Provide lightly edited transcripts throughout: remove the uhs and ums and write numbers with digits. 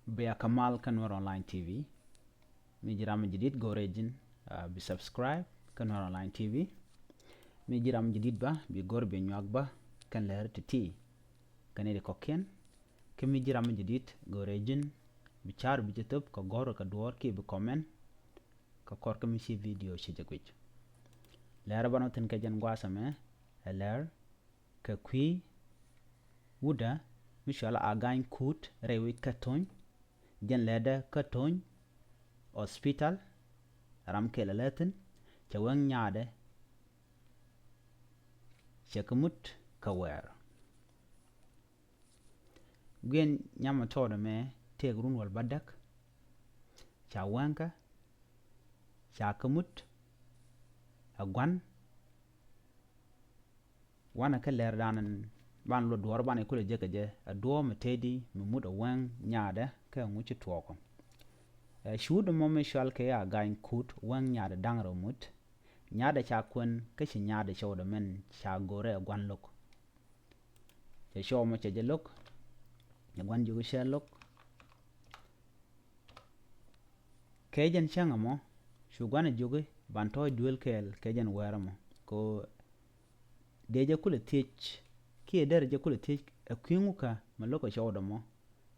بيا كمال كنور أونلاين تي في ميجرام جديد جوريجن بسبسكرايب كنور أونلاين تي في ميجرام جديد با بيجور بينيوك با كان لهرت تي كان كوكين كميجرام جديد جوريجن بيشار بيجتب كغور كدور كي بكومن ككور كمشي فيديو شجكوج لهر بانو تنكجن غواسمه لهر ككوي ودا مشال أغاين كوت ريوي كتون جن لدا كتون hospital ram kelalatin chawang nyaade chakamut kawer gwen nyama toda me tegrun wal badak chawanka chakamut agwan wana kaler danan ban lo dor ban e kule jeka je ado metedi mumud awang nyaade ka nguchi twoko shuud mo me shal ke ya gain kut wang nyaade dangro mut nyaade cha kun kashi nyaade shawda men cha gore gwan lok che shaw mo che lok ya gwan jugo shelok kejen changa mo shu gwan jugo banto duel kel kejen weramo ko deje kule tich ki eder je kule tich akwinguka maloko shawda mo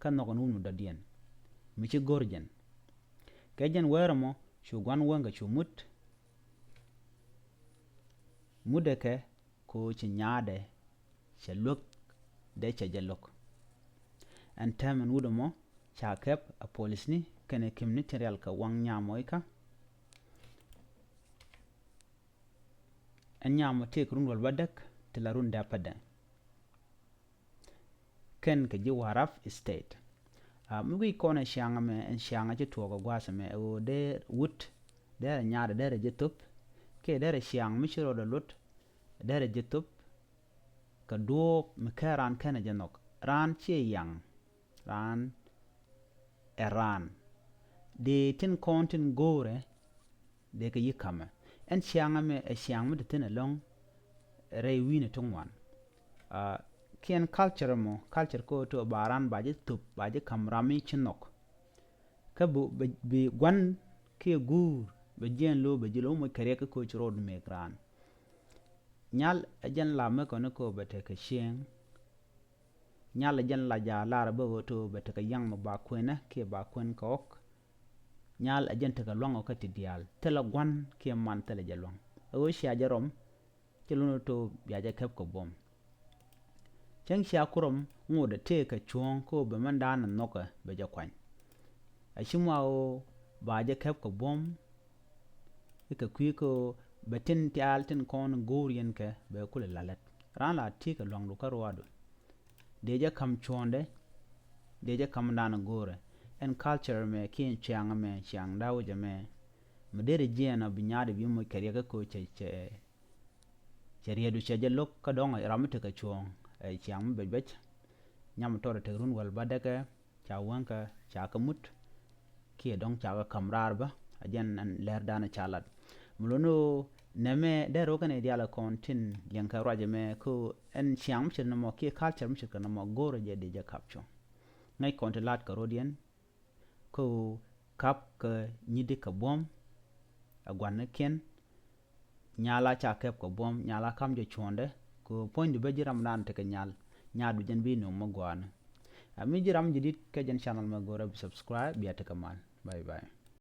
kan no nunu da dien mi ci gorjen kejen weramo shu gwan wanga shu mudeke ko ci nyaade che lok de che jelok an tamen wudamo cha kep a police ni kene kimni terial ka wang nyamoy ka an nyamo te kurun wal badak tilarun da pada ken ka ji waraf state mugi kona shanga me en shanga je toga gwasa me o de wut de nyaade de je tup ke de shang mi shiro da lut de je tup ka do me karan kana janok ran che yang ran eran de tin kontin gore de ka yikama en shanga me e shang me tin along rei wine tungwan kien culture ko to baran baje tup baje kamrami chinok ka bu bi gwan ke gur be jen lo be jilo mo kare ka ko chro me gran nyal ajan la me ko ne ko bete ka sheng nyal ajan la ja la ba to bete ka yang mo ba kwena ke ba kwen kok nyal ajan te ka longo ka ti dial te la gwan ke man te la jalong o shi ajarom cheluno to biaje kep ko bom chang sha kurom ngode te ka chuong ko be man dan noka be ja kwan ashimwa o ba je kep ko bom ka kwi ko betin ti altin kon gorien ke be kule lalet ran la ti ka long lu ka roado de ja kam chonde de ja kam dan gore en culture me kin chang me chang dawo je me medere jena binyade bi mo kariya ko che riedu che je lok ka dong ramte ka chuong chang be bech nyam tore te run wal badaka cha wanka cha kamut ki dong cha kamrar ba ajen an ler dana chalat mulono neme de rogane diala kontin yanka raje me ko en chang mchir na mo ki culture mchir na mo gore je de ja kapcho ngai kontilat ka rodien ko kap ka nyidi ka bom agwan ken nyala cha kep ko bom nyala kam je chonde ko point be jiram nan te ka nyadu jen bi no magwana ami jiram jidit ka jen channel magora subscribe biya te kamal bye bye